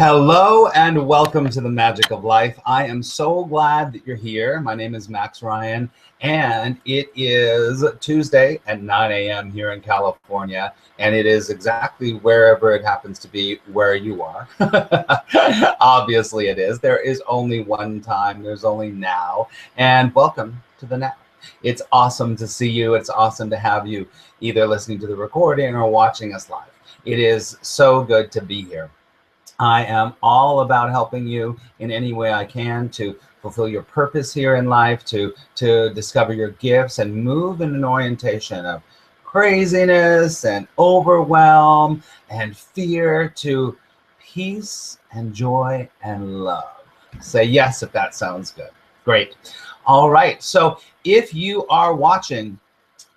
Hello and welcome to the Magic of Life. I am so glad that you're here. My name is Max Ryan, and it is Tuesday at 9 a.m. here in California, and it is exactly wherever it happens to be where you are. Obviously it is. There is only one time. There's only now, and welcome to the now. It's awesome to see you. It's awesome to have you either listening to the recording or watching us live. It is so good to be here. I am all about helping you in any way I can to fulfill your purpose here in life, to discover your gifts and move in an orientation of craziness and overwhelm and fear to peace and joy and love. Say yes if that sounds good. Great. All right. So if you are watching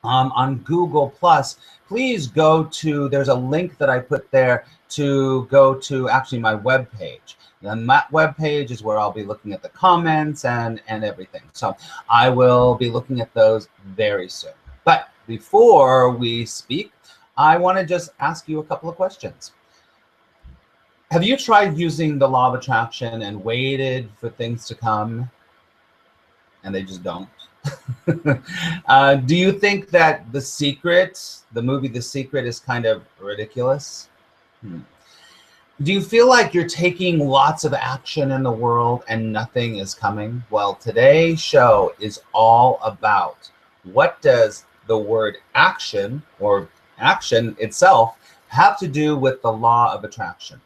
on Google Plus, please go to, there's a link that I put there to go to actually my web page. And that web page is where I'll be looking at the comments and everything. So I will be looking at those very soon. But before we speak, I want to just ask you a couple of questions. Have you tried using the law of attraction and waited for things to come and they just don't? Do you think that The Secret, the movie The Secret, is kind of ridiculous? Do you feel like you're taking lots of action in the world and nothing is coming? Well, today's show is all about what does the word action or action itself have to do with the law of attraction.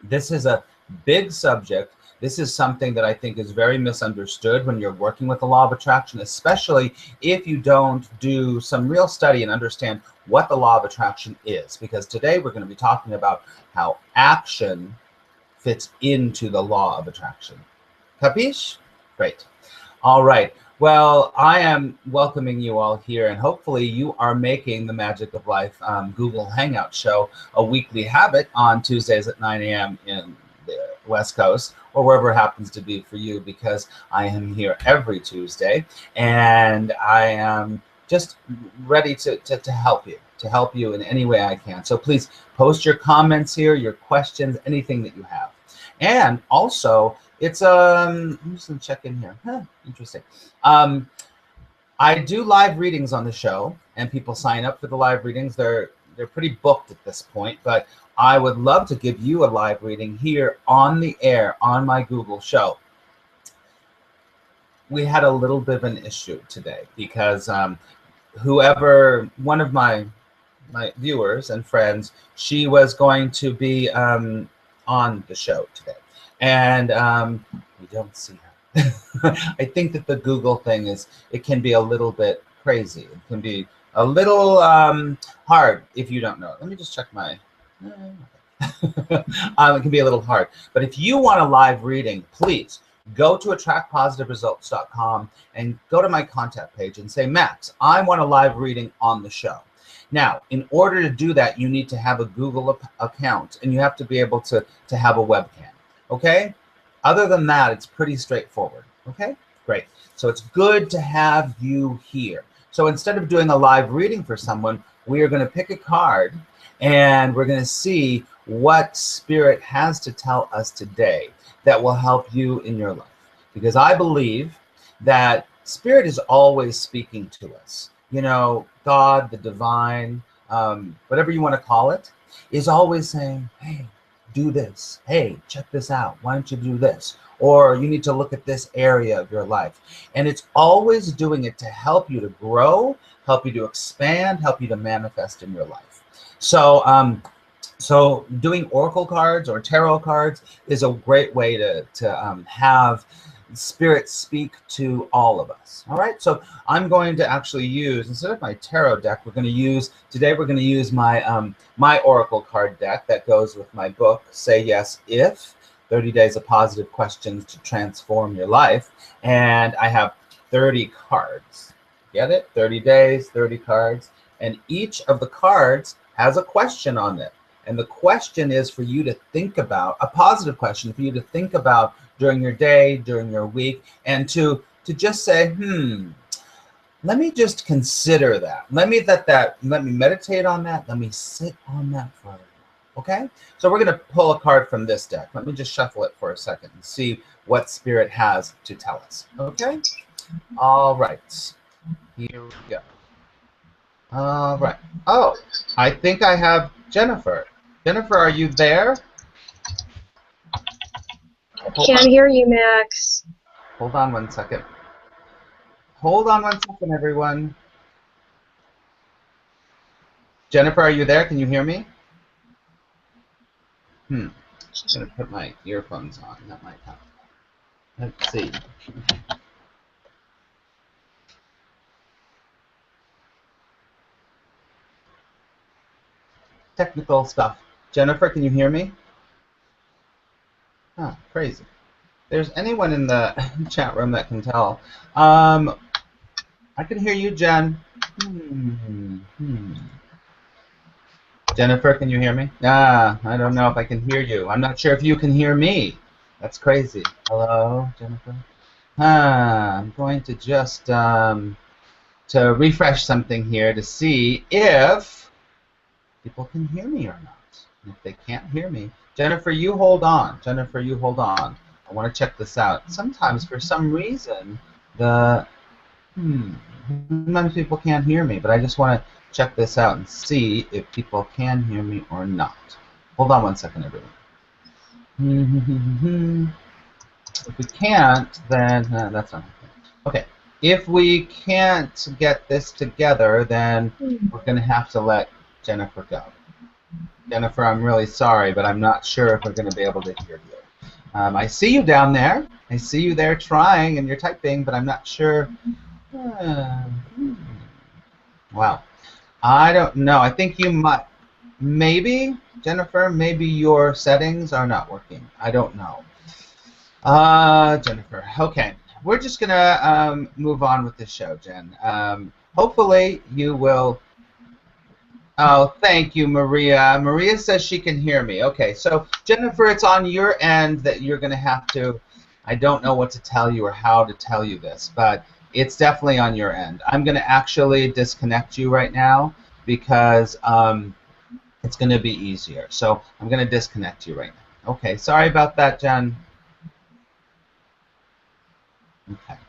This is a big subject. This is something that I think is very misunderstood when you're working with the law of attraction, especially if you don't do some real study and understand what the law of attraction is. Because today we're going to be talking about how action fits into the law of attraction. Capiche? Great. All right. Well, I am welcoming you all here, and hopefully you are making the Magic of Life Google Hangout show a weekly habit on Tuesdays at 9 a.m. in the West Coast, or wherever it happens to be for you, because I am here every Tuesday, and I am just ready to help you in any way I can. So please post your comments here, your questions, anything that you have. And also, it's I'm just gonna check in here. Interesting. I do live readings on the show, and people sign up for the live readings. They're pretty booked at this point, but I would love to give you a live reading here on the air on my Google show. We had a little bit of an issue today because one of my viewers and friends, she was going to be on the show today, and we don't see her. I think that the Google thing it can be a little bit crazy. It can be a little hard if you don't know. Let me just check my. It can be a little hard, but if you want a live reading, please go to attractpositiveresults.com and go to my contact page and say, Max, I want a live reading on the show. Now, in order to do that, you need to have a Google account, and you have to be able to have a webcam. Okay? Other than that, it's pretty straightforward. Okay? Great. So it's good to have you here. So instead of doing a live reading for someone, we are going to pick a card, and we're going to see what Spirit has to tell us today that will help you in your life. Because I believe that Spirit is always speaking to us. You know, God, the divine, whatever you want to call it, is always saying, hey, do this. Hey, check this out. Why don't you do this? Or you need to look at this area of your life. And it's always doing it to help you to grow, help you to expand, help you to manifest in your life. So, so doing oracle cards or tarot cards is a great way to have Spirit speak to all of us. All right. So I'm going to actually use, instead of my tarot deck, we're going to use my my oracle card deck that goes with my book, Say Yes If 30 Days of Positive Questions to Transform Your Life. And I have 30 cards. Get it? 30 days, 30 cards. And each of the cards has a question on it. And the question is for you to think about, a positive question for you to think about during your day, during your week, and to just say, let me just consider that. Let me meditate on that. Let me sit on that for a while. Okay, so we're going to pull a card from this deck. Let me just shuffle it for a second and see what Spirit has to tell us. Okay, all right, here we go. All right. Oh, I think I have Jennifer. Jennifer, are you there? Can't hear you, Max. Hold on one second. Hold on one second, everyone. Jennifer, are you there? Can you hear me? I'm going to put my earphones on. That might help. Let's see. Technical stuff. Jennifer, can you hear me? Oh, crazy. There's anyone in the chat room that can tell. I can hear you, Jen. Jennifer, can you hear me? I don't know if I can hear you. I'm not sure if you can hear me. That's crazy. Hello, Jennifer? I'm going to just to refresh something here to see if people can hear me or not. And if they can't hear me, Jennifer, you hold on. Jennifer, you hold on. I want to check this out. Sometimes, for some reason, sometimes people can't hear me, but I just want to check this out and see if people can hear me or not. Hold on one second, everyone. If we can't, then that's not okay. If we can't get this together, then we're going to have to let Jennifer go. Jennifer, I'm really sorry, but I'm not sure if we're going to be able to hear you. I see you down there. I see you there trying, and you're typing, but I'm not sure. Wow. I don't know. I think you might. Maybe, Jennifer, maybe your settings are not working. I don't know. Jennifer. Okay. We're just going to move on with the show, Jen. Hopefully you will. Oh, thank you, Maria. Maria says she can hear me. Okay, so Jennifer, it's on your end that you're going to have to, I don't know what to tell you or how to tell you this, but it's definitely on your end. I'm going to actually disconnect you right now because it's going to be easier. So I'm going to disconnect you right now. Okay, sorry about that, Jen. Okay.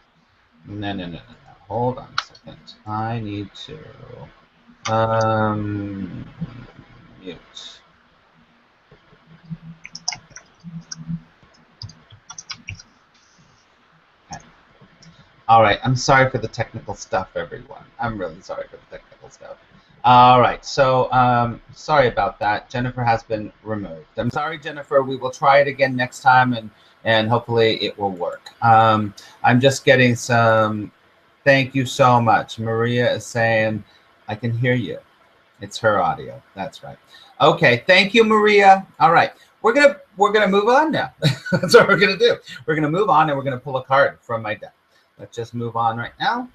No. Hold on a second. I need to mute. Okay. All right. I'm sorry for the technical stuff, everyone. I'm really sorry for the technical stuff. All right. So sorry about that. Jennifer has been removed. I'm sorry, Jennifer. We will try it again next time, and hopefully it will work. I'm just getting some. Thank you so much. Maria is saying, I can hear you. It's her audio. That's right. Okay. Thank you, Maria. All right. We're gonna move on now. That's what we're gonna do. We're gonna move on, and we're gonna pull a card from my deck. Let's just move on right now.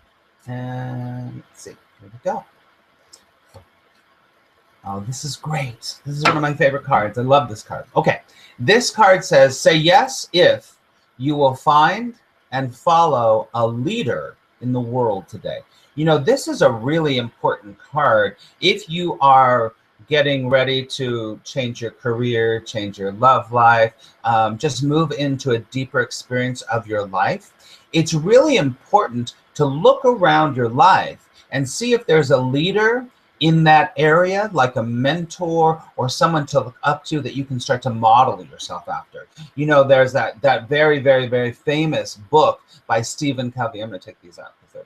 And let's see. Here we go. Oh, this is great. This is one of my favorite cards. I love this card. Okay. This card says, say yes if you will find and follow a leader in the world today. You know, this is a really important card if you are getting ready to change your career, change your love life, just move into a deeper experience of your life. It's really important to look around your life and see if there's a leader in that area, like a mentor or someone to look up to that you can start to model yourself after. You know, there's that very, very, very famous book by Stephen Covey. I'm going to take these out because they're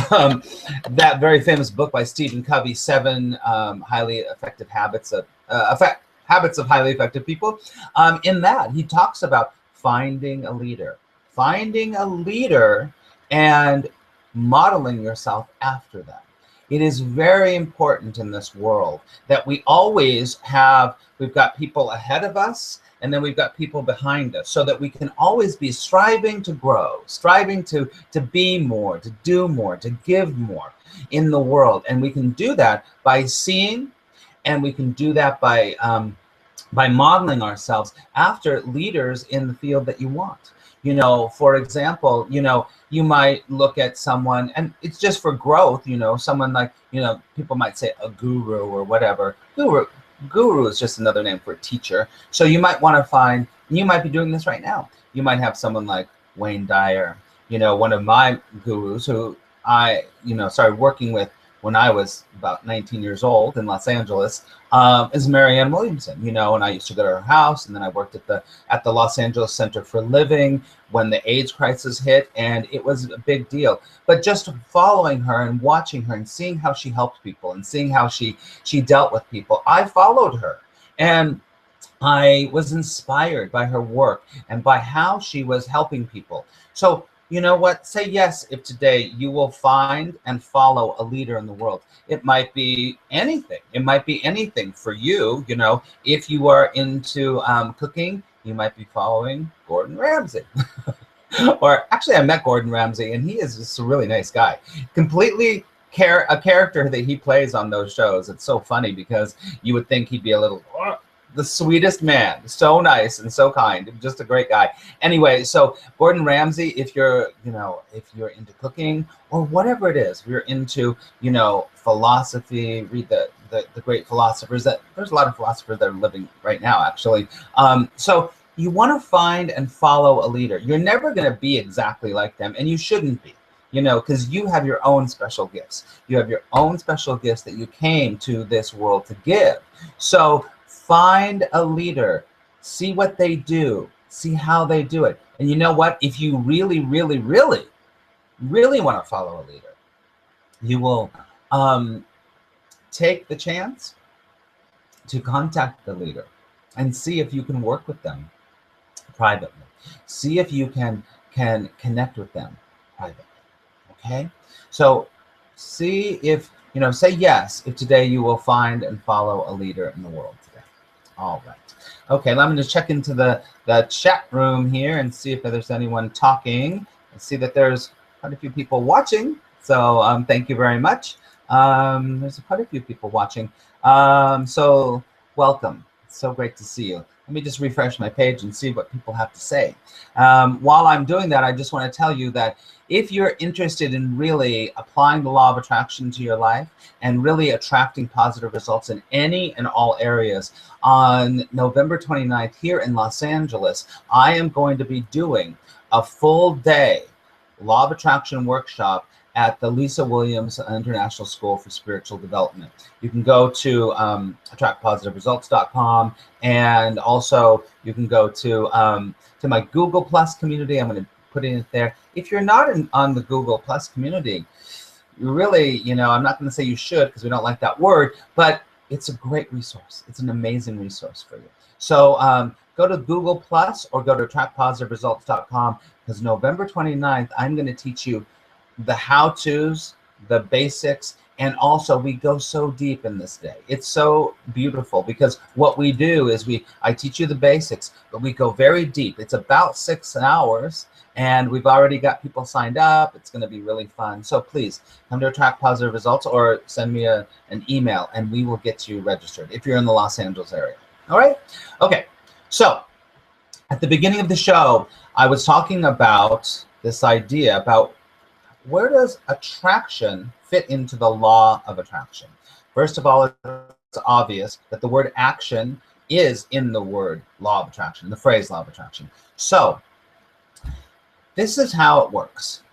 bothering me. That very famous book by Stephen Covey, 7 highly effective habits of habits of highly effective people. In that, he talks about finding a leader and modeling yourself after them. It is very important in this world that we always we've got people ahead of us, and then we've got people behind us, so that we can always be striving to grow, striving to be more, to do more, to give more in the world. And we can do that by seeing, and we can do that by modeling ourselves after leaders in the field that you want. You know, for example, you know, you might look at someone, and it's just for growth, you know, someone like, you know, people might say a guru or whatever. Guru is just another name for a teacher. So you might want to find, you might be doing this right now. You might have someone like Wayne Dyer, one of my gurus who I, started working with when I was about 19 years old in Los Angeles, is Marianne Williamson, and I used to go to her house, and then I worked at the Los Angeles Center for Living when the AIDS crisis hit, and it was a big deal. But just following her and watching her and seeing how she helped people and seeing how she dealt with people, I followed her. And I was inspired by her work and by how she was helping people. So, you know what? Say yes if today you will find and follow a leader in the world. It might be anything. It might be anything for you. If you are into cooking, you might be following Gordon Ramsay. Or actually, I met Gordon Ramsay, and he is just a really nice guy. Completely a character that he plays on those shows. It's so funny because you would think he'd be a little the sweetest man, so nice and so kind, just a great guy. Anyway, so Gordon Ramsay, if you're into cooking or whatever it is, if you're into, philosophy, read the great philosophers. That there's a lot of philosophers that are living right now, actually. So you want to find and follow a leader. You're never going to be exactly like them, and you shouldn't be. Because you have your own special gifts. You have your own special gifts that you came to this world to give. So find a leader, see what they do, see how they do it. And you know what? If you really, really, really, really want to follow a leader, you will take the chance to contact the leader and see if you can work with them privately. See if you can connect with them privately. Okay? So see if, say yes if today you will find and follow a leader in the world today. All right. Okay, let me just check into the chat room here and see if there's anyone talking. I see that there's quite a few people watching, so thank you very much. There's quite a few people watching, so welcome. It's so great to see you. Let me just refresh my page and see what people have to say. While I'm doing that, I just want to tell you that if you're interested in really applying the law of attraction to your life and really attracting positive results in any and all areas, on November 29th here in Los Angeles, I am going to be doing a full day law of attraction workshop at the Lisa Williams International School for Spiritual Development. You can go to attractpositiveresults.com, and also you can go to my Google Plus community. I'm going to put it in there. If you're not on the Google Plus community, you really, I'm not going to say you should because we don't like that word, but it's a great resource. It's an amazing resource for you. So go to Google Plus or go to attractpositiveresults.com, because November 29th, I'm going to teach you the how-tos, the basics, and also we go so deep in this day. It's so beautiful because what we do is I teach you the basics, but we go very deep. It's about 6 hours, and we've already got people signed up. It's going to be really fun. So please come to Attract Positive Results or send me an email, and we will get you registered if you're in the Los Angeles area. All right? Okay. So at the beginning of the show, I was talking about this idea about where does attraction fit into the law of attraction? First of all, it's obvious that the word action is in the word law of attraction, the phrase law of attraction. So this is how it works.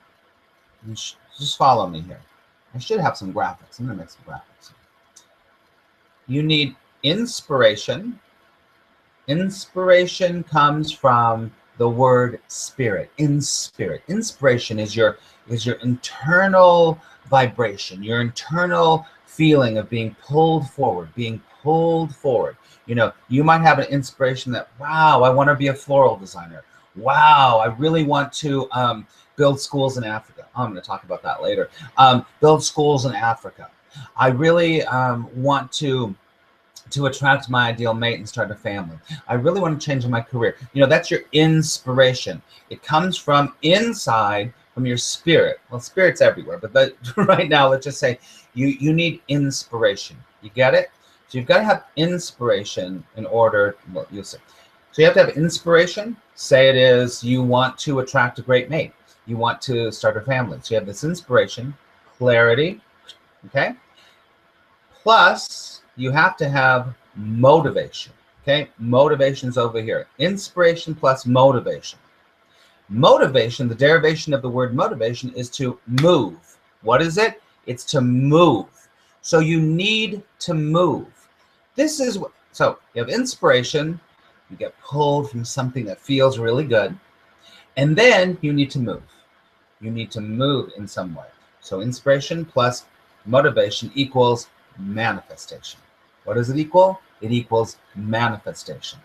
Just follow me here. I should have some graphics. I'm going to make some graphics. You need inspiration. Inspiration comes from the word spirit. In spirit. Inspiration is your internal vibration, your internal feeling of being pulled forward, You might have an inspiration that, wow, I want to be a floral designer. Wow, I really want to build schools in Africa. I'm going to talk about that later. Build schools in Africa. I really want to attract my ideal mate and start a family. I really want to change my career. That's your inspiration. It comes from inside, from your spirit. Well, spirit's everywhere, but right now, let's just say you need inspiration. You get it? So you've got to have inspiration in order, well, you'll see. So you have to have inspiration. Say it is you want to attract a great mate. You want to start a family. So you have this inspiration, clarity, okay? Plus, you have to have motivation. Okay, motivation's over here. Inspiration plus motivation. Motivation, the derivation of the word motivation is to move. What is it? It's to move. So you need to move. This is what, so you have inspiration, you get pulled from something that feels really good, and then you need to move. You need to move in some way. So inspiration plus motivation equals manifestation. What does it equal? It equals manifestation.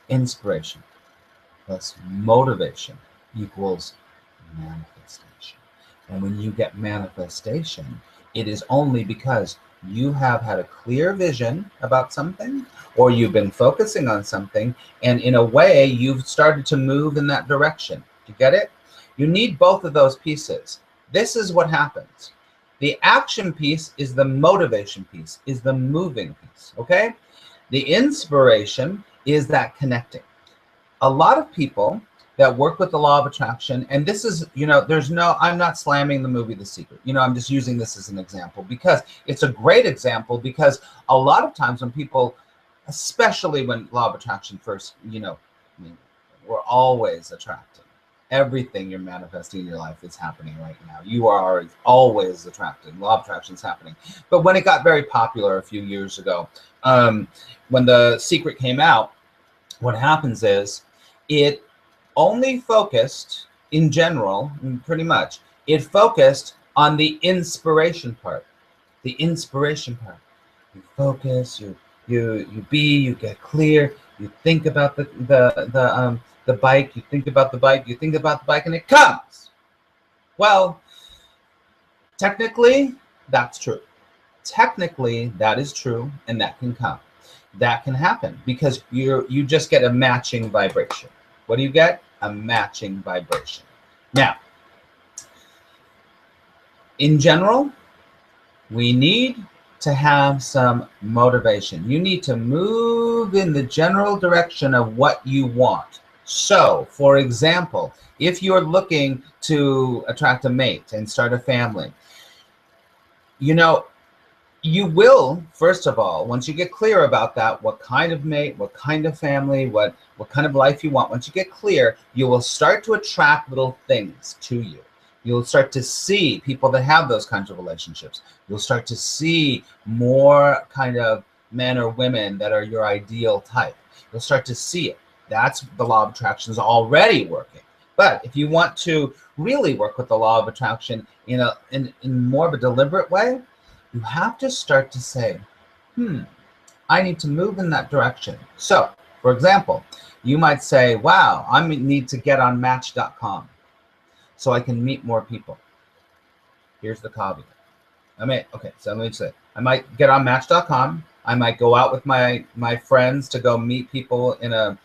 Inspiration plus motivation equals manifestation. And when you get manifestation, it is only because you have had a clear vision about something, or you've been focusing on something, and in a way you've started to move in that direction. Do you get it? You need both of those pieces. This is what happens. The action piece is the motivation piece, is the moving piece, okay? The inspiration is that connecting. A lot of people that work with the law of attraction, and this is, I'm not slamming the movie The Secret. I'm just using this as an example because it's a great example, because a lot of times when people, especially when law of attraction first, we're always attracting. Everything you're manifesting in your life is happening right now. You are always attracting. Law of attraction is happening. But when it got very popular a few years ago, when The Secret came out, what happens is it only focused, in general, pretty much, it focused on the inspiration part. The inspiration part. You focus, you get clear, you think about the bike, you think about the bike, and it comes. Well, technically, that's true. Technically, that is true, and that can come. That can happen because you just get a matching vibration. What do you get? A matching vibration. Now, in general, we need to have some motivation. You need to move in the general direction of what you want. So, for example, if you're looking to attract a mate and start a family, you will, first of all, once you get clear about that, what kind of mate, what kind of family, what kind of life you want, once you get clear, you will start to attract little things to you. You'll start to see people that have those kinds of relationships. You'll start to see more kind of men or women that are your ideal type. You'll start to see it. That's the law of attraction is already working. But if you want to really work with the law of attraction in more of a deliberate way, you have to start to say, I need to move in that direction. So, for example, you might say, wow, I need to get on Match.com so I can meet more people. Here's the caveat. So let me say, I might get on Match.com. I might go out with my friends to go meet people in a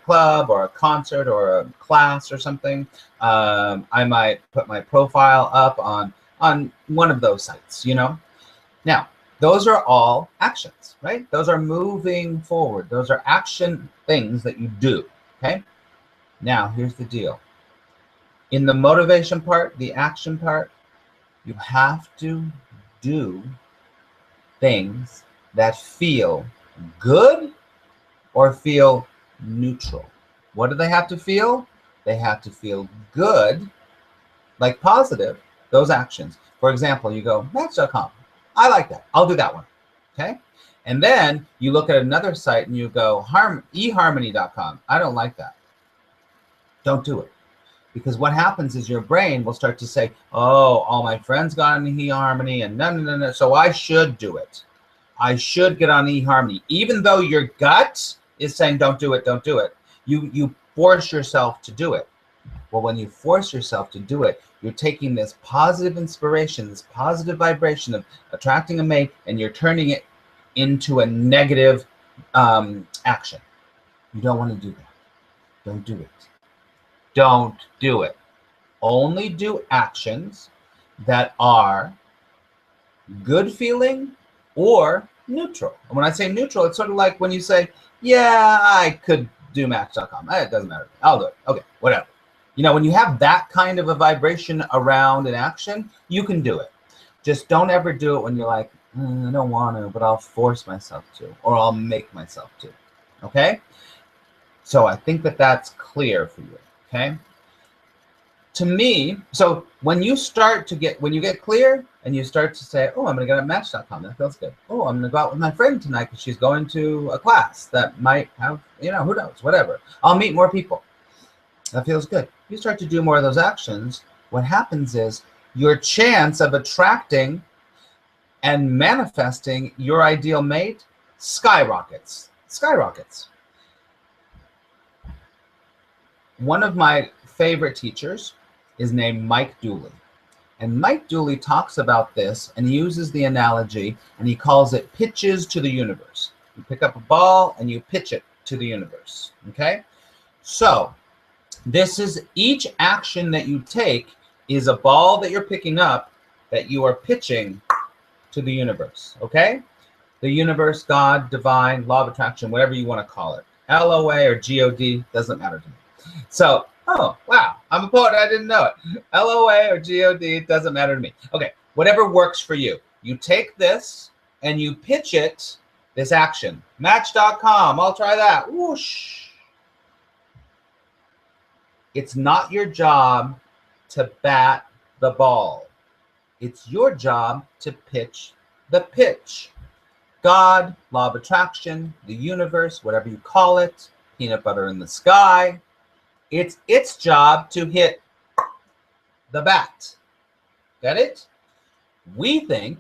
club or a concert or a class or something. I might put my profile up on one of those sites, Now, those are all actions, right? Those are moving forward. Those are action things that you do, okay? Now, here's the deal. In the motivation part, the action part, you have to do things that feel good or feel neutral. What do they have to feel? They have to feel good, like positive, those actions. For example, you go, Match.com. I like that. I'll do that one. Okay? And then you look at another site and you go, eHarmony.com. I don't like that. Don't do it. Because what happens is your brain will start to say, oh, all my friends got on eHarmony and no. So I should do it. I should get on eHarmony. Even though your gut is saying, don't do it, don't do it. You force yourself to do it. Well, when you force yourself to do it, you're taking this positive inspiration, this positive vibration of attracting a mate, and you're turning it into a negative action. You don't want to do that. Don't do it. Don't do it. Only do actions that are good feeling or neutral. And when I say neutral, it's sort of like when you say, yeah, I could do Match.com. It doesn't matter. I'll do it. Okay, whatever. When you have that kind of a vibration around an action, you can do it. Just don't ever do it when you're like, I don't want to, but I'll force myself to, or I'll make myself to. Okay? So I think that that's clear for you. Okay? To me, so when you get clear and you start to say, oh, I'm going to get on Match.com, that feels good. Oh, I'm going to go out with my friend tonight because she's going to a class that might have, who knows, whatever. I'll meet more people. That feels good. You start to do more of those actions. What happens is your chance of attracting and manifesting your ideal mate skyrockets. Skyrockets. One of my favorite teachers is named Mike Dooley. And Mike Dooley talks about this and he uses the analogy and he calls it pitches to the universe. You pick up a ball and you pitch it to the universe. Okay? So this is each action that you take is a ball that you're picking up that you are pitching to the universe. Okay? The universe, God, divine, law of attraction, whatever you want to call it. LOA or GOD, doesn't matter to me. So, oh, wow, I'm a poet, I didn't know it. LOA or GOD, doesn't matter to me. Okay, whatever works for you. You take this and you pitch it, this action. Match.com, I'll try that. Whoosh. It's not your job to bat the ball. It's your job to pitch the pitch. God, law of attraction, the universe, whatever you call it, peanut butter in the sky. It's its job to hit the bat. Get it? We think,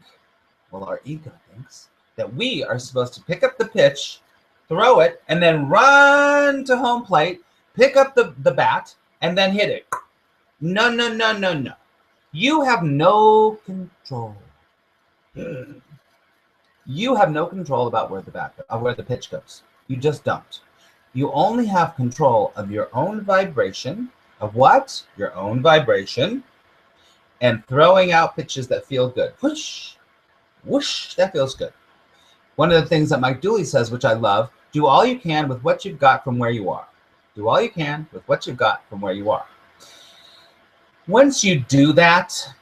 well, our ego thinks, that we are supposed to pick up the pitch, throw it, and then run to home plate, pick up the bat, and then hit it. No, no, no, no, no. You have no control. You have no control about where the pitch goes. You just don't. You only have control of your own vibration. Of what? Your own vibration. And throwing out pitches that feel good. Whoosh, whoosh, that feels good. One of the things that Mike Dooley says, which I love, do all you can with what you've got from where you are. Do all you can with what you've got from where you are. Once you do that,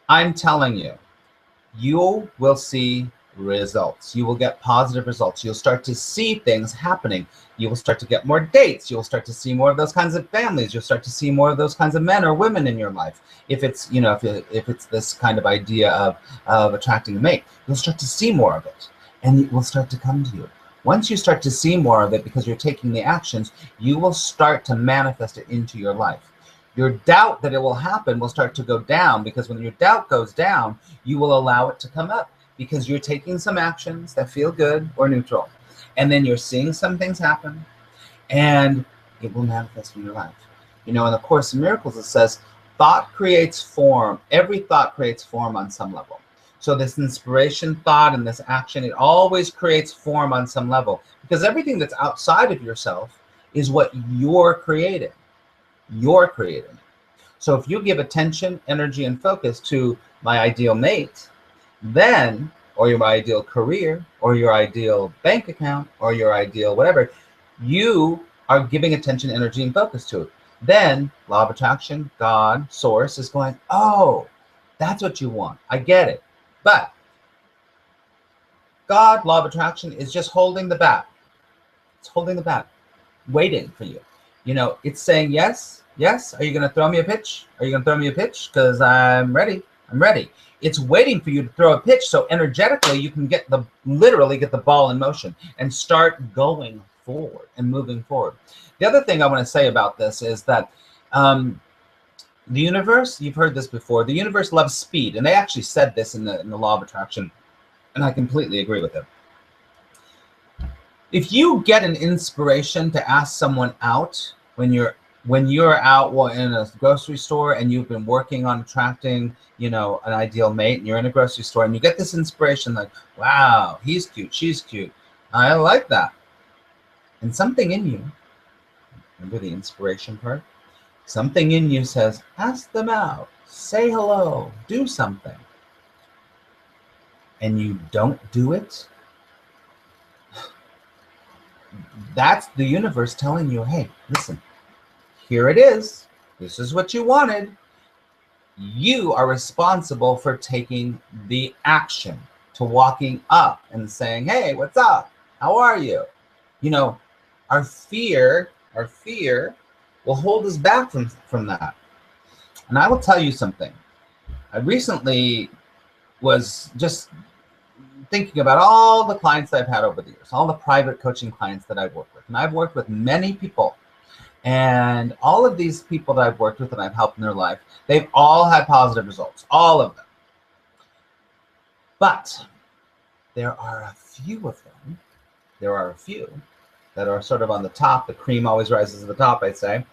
I'm telling you, you will see results. You will get positive results. You'll start to see things happening. You will start to get more dates. You'll start to see more of those kinds of families. You'll start to see more of those kinds of men or women in your life. If it's, if it's this kind of idea of attracting a mate, you'll start to see more of it and it will start to come to you. Once you start to see more of it because you're taking the actions, you will start to manifest it into your life. Your doubt that it will happen will start to go down because when your doubt goes down, you will allow it to come up because you're taking some actions that feel good or neutral. And then you're seeing some things happen and it will manifest in your life. In the Course in Miracles, it says, thought creates form. Every thought creates form on some level. So this inspiration thought and this action, it always creates form on some level because everything that's outside of yourself is what you're creating. You're creating. So if you give attention, energy, and focus to my ideal mate, then, or your ideal career, or your ideal bank account, or your ideal whatever, you are giving attention, energy, and focus to it. Then, law of attraction, God, source is going, oh, that's what you want. I get it. But God, law of attraction, is just holding the bat. It's holding the bat, waiting for you. It's saying, yes, yes. Are you going to throw me a pitch? Are you going to throw me a pitch? Because I'm ready. I'm ready. It's waiting for you to throw a pitch so energetically you can literally get the ball in motion and start going forward and moving forward. The other thing I want to say about this is that the universe, you've heard this before, the universe loves speed. And they actually said this in the law of attraction. And I completely agree with it. If you get an inspiration to ask someone out when you're out in a grocery store and you've been working on attracting, an ideal mate, and you're in a grocery store and you get this inspiration like, wow, he's cute, she's cute, I like that. And something in you, remember the inspiration part? Something in you says, ask them out, say hello, do something. And you don't do it. That's the universe telling you, hey, listen, here it is. This is what you wanted. You are responsible for taking the action. to walking up and saying, hey, what's up? How are you? You know, our fear will hold us back from that. And I will tell you something. I recently was just thinking about all the clients I've had over the years, all the private coaching clients that I've worked with. And I've worked with many people. And all of these people that I've worked with and I've helped in their life, they've all had positive results, all of them. But there are a few of them, that are sort of on the top. The cream always rises to the top, I say.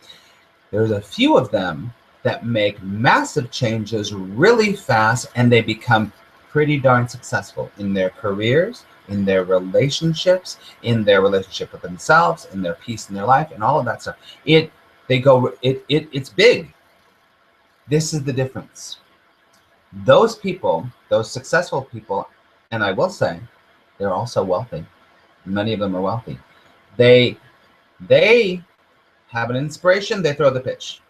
There's a few of them that make massive changes really fast, and they become pretty darn successful in their careers, in their relationships, in their relationship with themselves, in their peace in their life, and all of that stuff. It's big. This is the difference. Those people, those successful people, and I will say, they're also wealthy. Many of them are wealthy. They have an inspiration, they throw the pitch.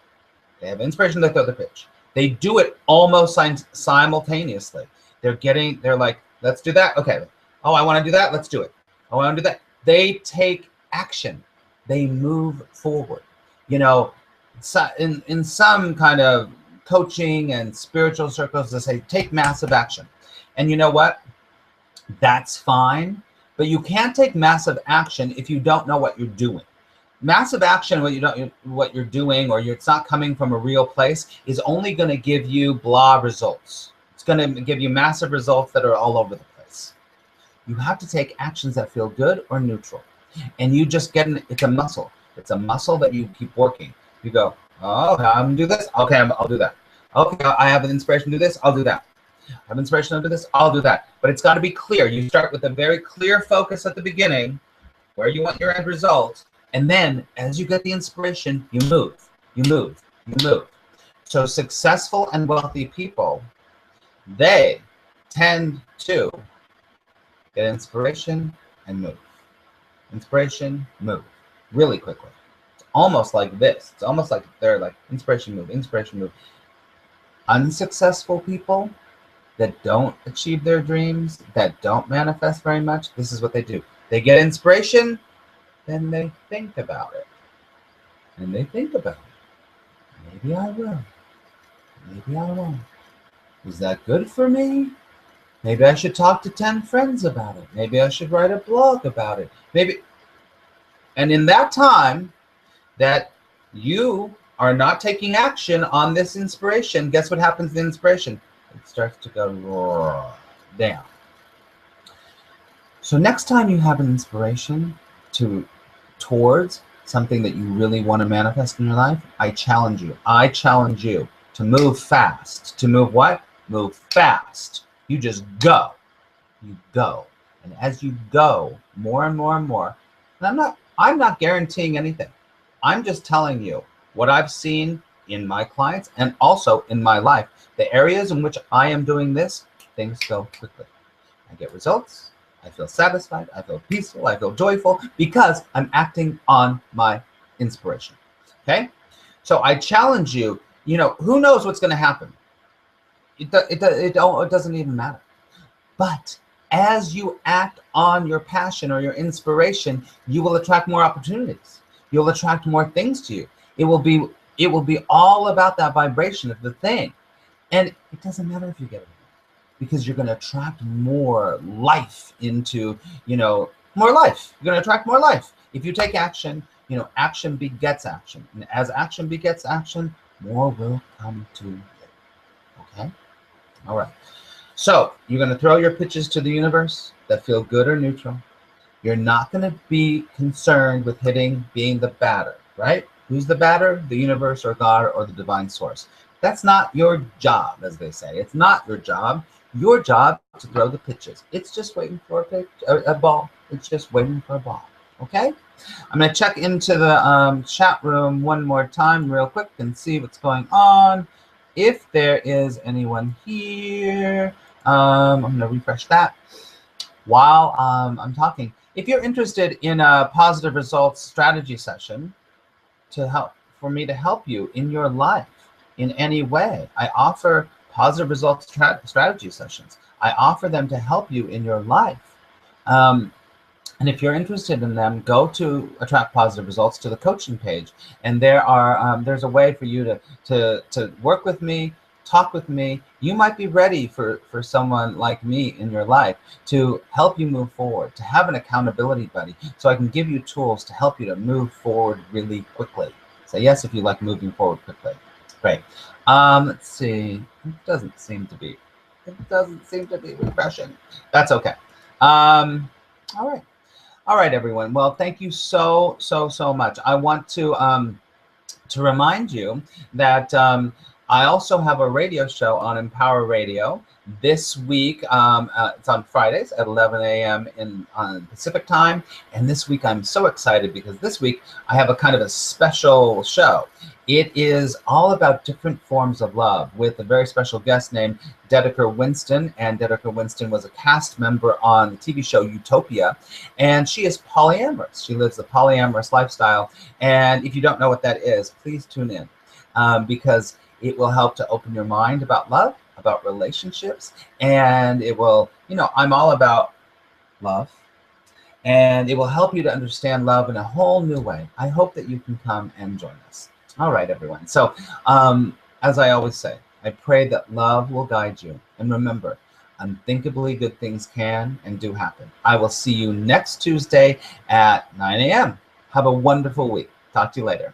They have inspiration, they throw the pitch. They do it almost simultaneously. They're like, let's do that. Okay. Oh, I want to do that. Let's do it. Oh, I want to do that. They take action. They move forward. You know, in some kind of coaching and spiritual circles, they say, take massive action. And you know what? That's fine. But you can't take massive action if you don't know what you're doing. Massive action, what you're doing, or it's not coming from a real place, is only going to give you blah results. It's going to give you massive results that are all over the place. You have to take actions that feel good or neutral, and you just it's a muscle. It's a muscle that you keep working. You go, oh, I'm gonna do this. Okay, I'll do that. Okay, I have an inspiration to do this. I'll do that. I have inspiration to do this. I'll do that. But it's got to be clear. You start with a very clear focus at the beginning, where you want your end result. And then as you get the inspiration, you move, you move, you move. So successful and wealthy people, they tend to get inspiration and move. Inspiration, move, really quickly. It's almost like this. It's almost like they're like inspiration, move, inspiration, move. Unsuccessful people that don't achieve their dreams, that don't manifest very much, this is what they do. They get inspiration, then they think about it. And they think about it. Maybe I will. Maybe I won't. Is that good for me? Maybe I should talk to 10 friends about it. Maybe I should write a blog about it. Maybe. And in that time that you are not taking action on this inspiration, guess what happens to the inspiration? It starts to go down. So next time you have an inspiration towards something that you really want to manifest in your life, I challenge you to move fast. To move what? Move fast. You just go. You go. And as you go more and more and more, and I'm not guaranteeing anything. I'm just telling you what I've seen in my clients and also in my life. The areas in which I am doing this, things go quickly. I get results. I feel satisfied, I feel peaceful, I feel joyful because I'm acting on my inspiration. Okay? So I challenge you, who knows what's going to happen? It doesn't even matter. But as you act on your passion or your inspiration, you will attract more opportunities. You'll attract more things to you. It will be all about that vibration of the thing. And it doesn't matter if you get it. Because you're going to attract more life into, more life. You're going to attract more life. If you take action, action begets action. And as action begets action, more will come to you. Okay? All right. So you're going to throw your pitches to the universe that feel good or neutral. You're not going to be concerned with being the batter, right? Who's the batter? The universe or God or the divine source. That's not your job, as they say. It's not your job. Your job is to throw the pitches. It's just waiting for a ball. It's just waiting for a ball. Okay? I'm going to check into the chat room one more time real quick and see what's going on. If there is anyone here, I'm going to refresh that while I'm talking. If you're interested in a positive results strategy session for me to help you in your life in any way, I offer positive results strategy sessions. I offer them to help you in your life. Um, and if you're interested in them, go to Attract Positive Results to the coaching page, and there's a way for you to work with me, talk with me. You might be ready for someone like me in your life to help you move forward, to have an accountability buddy, so I can give you tools to help you to move forward really quickly. Say yes if you like moving forward quickly. Great. Let's see. It doesn't seem to be refreshing. That's okay. All right. All right, everyone. Well, thank you so much. I want to remind you that I also have a radio show on Empower Radio this week. It's on Fridays at 11 a.m. on Pacific time. And this week I'm so excited because this week I have a kind of a special show. It is all about different forms of love with a very special guest named Dedeker Winston. And Dedeker Winston was a cast member on the TV show Utopia. And she is polyamorous. She lives a polyamorous lifestyle. And if you don't know what that is, please tune in because it will help to open your mind about love, about relationships. And it will, I'm all about love. And it will help you to understand love in a whole new way. I hope that you can come and join us. All right, everyone. So as I always say, I pray that love will guide you. And remember, unthinkably good things can and do happen. I will see you next Tuesday at 9 a.m. Have a wonderful week. Talk to you later.